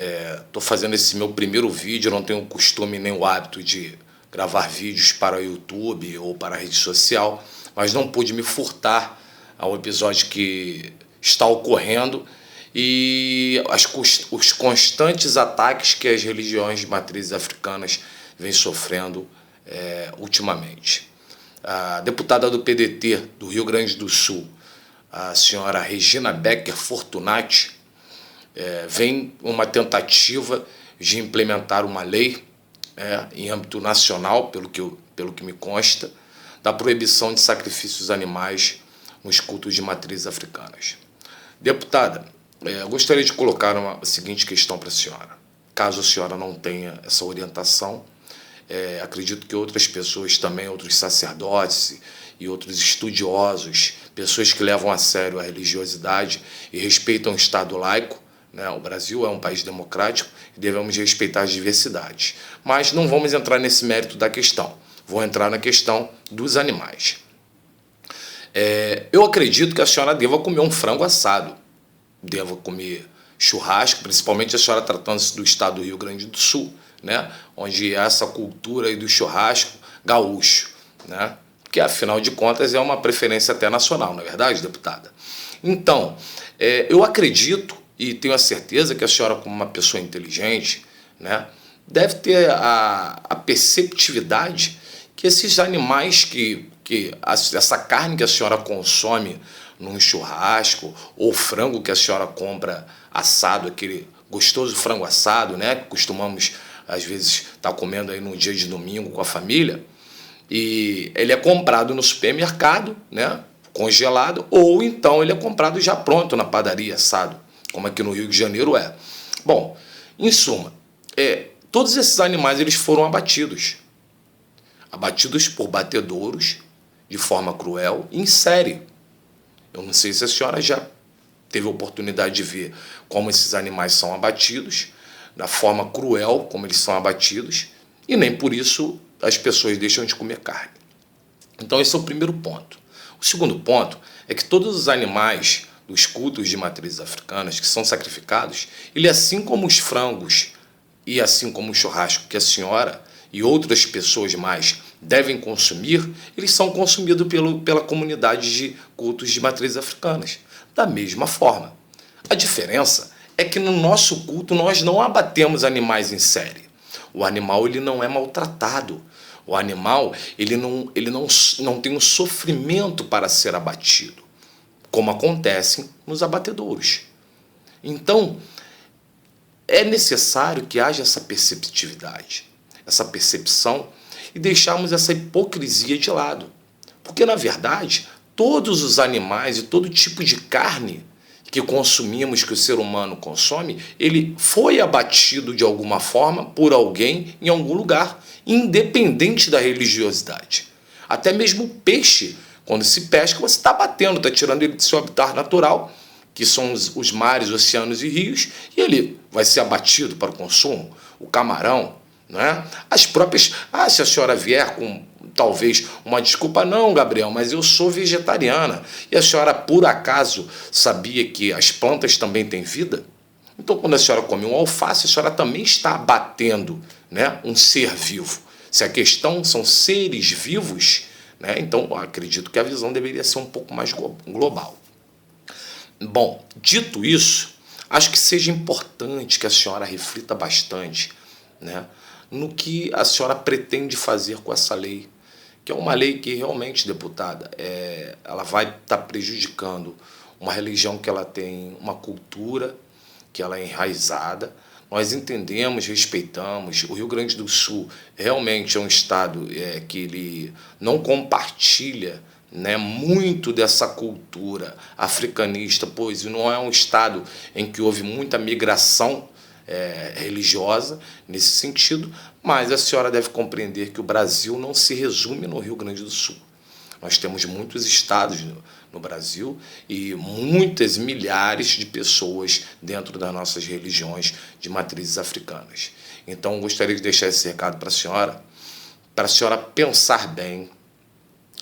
Estou fazendo esse meu primeiro vídeo, não tenho o costume nem o hábito de gravar vídeos para o YouTube ou para a rede social, mas não pude me furtar ao episódio que está ocorrendo e os constantes ataques que as religiões de matrizes africanas vêm sofrendo ultimamente. A deputada do PDT do Rio Grande do Sul, a senhora Regina Becker Fortunati, vem uma tentativa de implementar uma lei em âmbito nacional, pelo que me consta, da proibição de sacrifícios animais nos cultos de matrizes africanas. Deputada, eu gostaria de colocar a seguinte questão para a senhora. Caso a senhora não tenha essa orientação, acredito que outras pessoas também, outros sacerdotes e outros estudiosos, pessoas que levam a sério a religiosidade e respeitam o Estado laico, o Brasil é um país democrático e devemos respeitar as diversidades. Mas não vamos entrar nesse mérito da questão. Vou entrar na questão dos animais. Eu acredito que a senhora deva comer um frango assado, deva comer churrasco, principalmente a senhora tratando-se do estado do Rio Grande do Sul, onde há essa cultura aí do churrasco gaúcho, que afinal de contas é uma preferência até nacional, não é verdade, deputada? Então, eu acredito e tenho a certeza que a senhora, como uma pessoa inteligente, deve ter a perceptividade que esses animais, essa carne que a senhora consome num churrasco, ou frango que a senhora compra assado, aquele gostoso frango assado, que costumamos, às vezes, estar comendo aí num dia de domingo com a família, e ele é comprado no supermercado, congelado, ou então ele é comprado já pronto na padaria, assado, como aqui no Rio de Janeiro é. Bom, em suma, todos esses animais eles foram abatidos por batedouros de forma cruel e em série. Eu não sei se a senhora já teve a oportunidade de ver como esses animais são abatidos, da forma cruel como eles são abatidos, e nem por isso as pessoas deixam de comer carne. Então esse é o primeiro ponto. O segundo ponto é que todos os animais dos cultos de matrizes africanas que são sacrificados, ele, assim como os frangos e assim como o churrasco que a senhora e outras pessoas mais devem consumir, eles são consumidos pela comunidade de cultos de matrizes africanas. Da mesma forma. A diferença é que no nosso culto nós não abatemos animais em série. O animal ele não é maltratado. O animal ele não tem um sofrimento para ser abatido, como acontece nos abatedouros. Então, é necessário que haja essa perceptividade, essa percepção e deixarmos essa hipocrisia de lado. Porque, na verdade, todos os animais e todo tipo de carne que consumimos, que o ser humano consome, ele foi abatido de alguma forma por alguém em algum lugar, independente da religiosidade. Até mesmo o peixe, quando se pesca, você está batendo, está tirando ele do seu habitat natural, que são os mares, oceanos e rios, e ele vai ser abatido para o consumo. O camarão, as próprias... se a senhora vier com talvez uma desculpa, não, Gabriel, mas eu sou vegetariana. E a senhora, por acaso, sabia que as plantas também têm vida? Então, quando a senhora come um alface, a senhora também está abatendo um ser vivo. Se a questão são seres vivos, então eu acredito que a visão deveria ser um pouco mais global. Bom, dito isso, acho que seja importante que a senhora reflita bastante no que a senhora pretende fazer com essa lei, que é uma lei que realmente, deputada, ela vai estar prejudicando uma religião que ela tem uma cultura, que ela é enraizada. Nós entendemos, respeitamos. O Rio Grande do Sul realmente é um estado que ele não compartilha muito dessa cultura africanista, pois não é um estado em que houve muita migração religiosa nesse sentido, mas a senhora deve compreender que o Brasil não se resume no Rio Grande do Sul. Nós temos muitos estados no Brasil e muitas milhares de pessoas dentro das nossas religiões de matrizes africanas. Então, eu gostaria de deixar esse recado para a senhora pensar bem,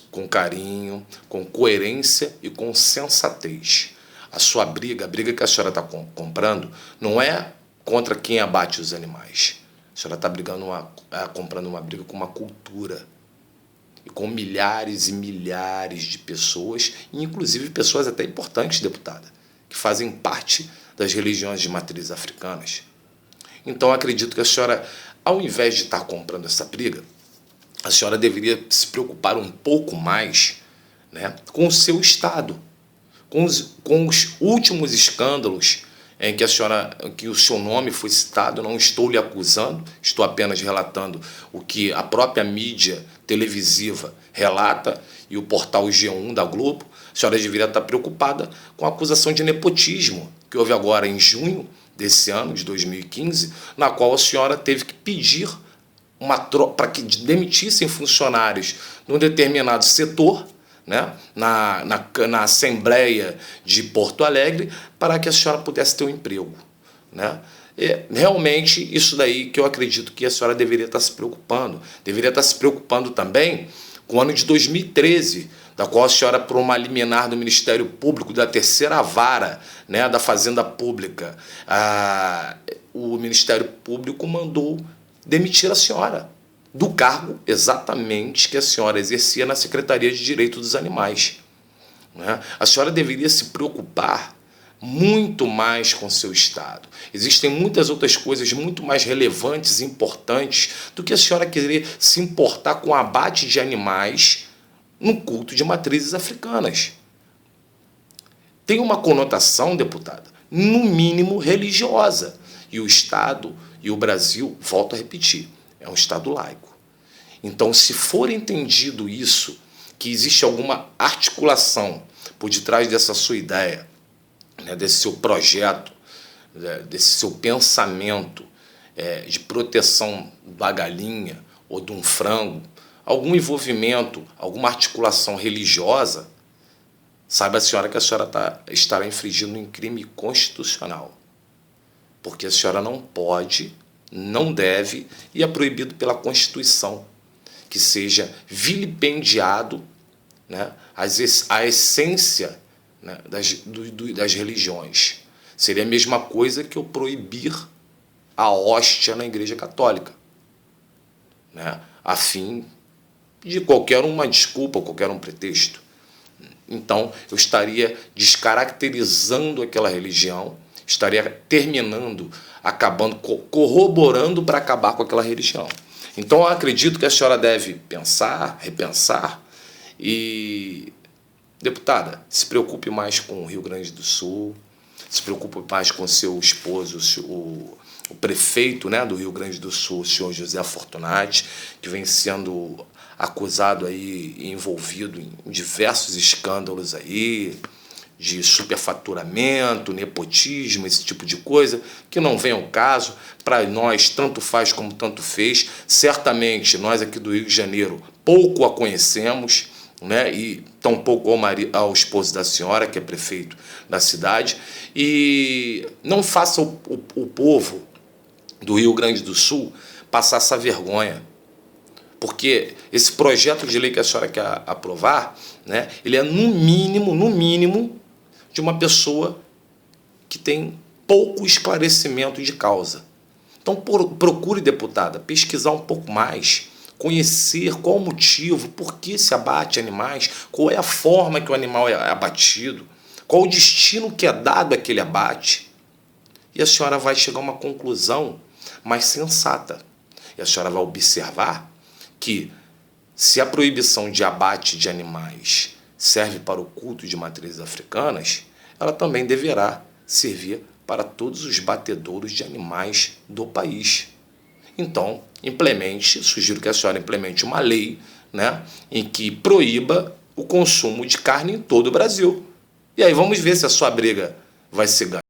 com carinho, com coerência e com sensatez. A sua briga, a briga que a senhora está comprando, não é contra quem abate os animais. A senhora está comprando uma briga com uma cultura e com milhares e milhares de pessoas, inclusive pessoas até importantes, deputada, que fazem parte das religiões de matriz africanas. Então, acredito que a senhora, ao invés de estar comprando essa briga, a senhora deveria se preocupar um pouco mais, né, com o seu Estado, com os últimos escândalos em que o seu nome foi citado. Não estou lhe acusando, estou apenas relatando o que a própria mídia televisiva relata e o portal G1 da Globo. A senhora deveria estar preocupada com a acusação de nepotismo que houve agora em junho desse ano, de 2015, na qual a senhora teve que pedir para que demitissem funcionários num determinado setor, né, na Assembleia de Porto Alegre, para que a senhora pudesse ter um emprego, né? Realmente, isso daí que eu acredito que a senhora deveria estar se preocupando. Deveria estar se preocupando também com o ano de 2013, da qual a senhora, por uma liminar do Ministério Público, da terceira vara, né, da Fazenda Pública, o Ministério Público mandou demitir a senhora do cargo exatamente que a senhora exercia na Secretaria de Direito dos Animais, né? A senhora deveria se preocupar muito mais com seu Estado. Existem muitas outras coisas muito mais relevantes e importantes do que a senhora querer se importar com o abate de animais no culto de matrizes africanas. Tem uma conotação, deputada, no mínimo religiosa. E o Estado e o Brasil, volto a repetir, é um Estado laico. Então, se for entendido isso, que existe alguma articulação por detrás dessa sua ideia, né, desse seu projeto, desse seu pensamento de proteção da galinha ou de um frango, algum envolvimento, alguma articulação religiosa, saiba a senhora que a senhora estará infringindo um crime constitucional. Porque a senhora não pode, não deve, e é proibido pela Constituição, que seja vilipendiado, né, a essência, né, das religiões. Seria a mesma coisa que eu proibir a hóstia na Igreja Católica, né, a fim de qualquer uma desculpa, qualquer um pretexto. Então, eu estaria descaracterizando aquela religião, estaria acabando, corroborando para acabar com aquela religião. Então, eu acredito que a senhora deve pensar, repensar e, deputada, se preocupe mais com o Rio Grande do Sul, se preocupe mais com seu esposo, o prefeito, né, do Rio Grande do Sul, o senhor José Fortunati, que vem sendo acusado aí e envolvido em diversos escândalos aí, de superfaturamento, nepotismo, esse tipo de coisa, que não vem ao caso. Para nós, tanto faz como tanto fez. Certamente, nós aqui do Rio de Janeiro pouco a conhecemos, né? E tampouco ao esposo da senhora, que é prefeito da cidade. E não faça o povo do Rio Grande do Sul passar essa vergonha. Porque esse projeto de lei que a senhora quer aprovar, né, ele é no mínimo, de uma pessoa que tem pouco esclarecimento de causa. Então, procure, deputada, pesquisar um pouco mais, conhecer qual o motivo, por que se abate animais, qual é a forma que o animal é abatido, qual o destino que é dado àquele abate. E a senhora vai chegar a uma conclusão mais sensata. E a senhora vai observar que, se a proibição de abate de animais serve para o culto de matrizes africanas, ela também deverá servir para todos os batedouros de animais do país. Então, sugiro que a senhora implemente uma lei, né, em que proíba o consumo de carne em todo o Brasil. E aí vamos ver se a sua briga vai ser ganha.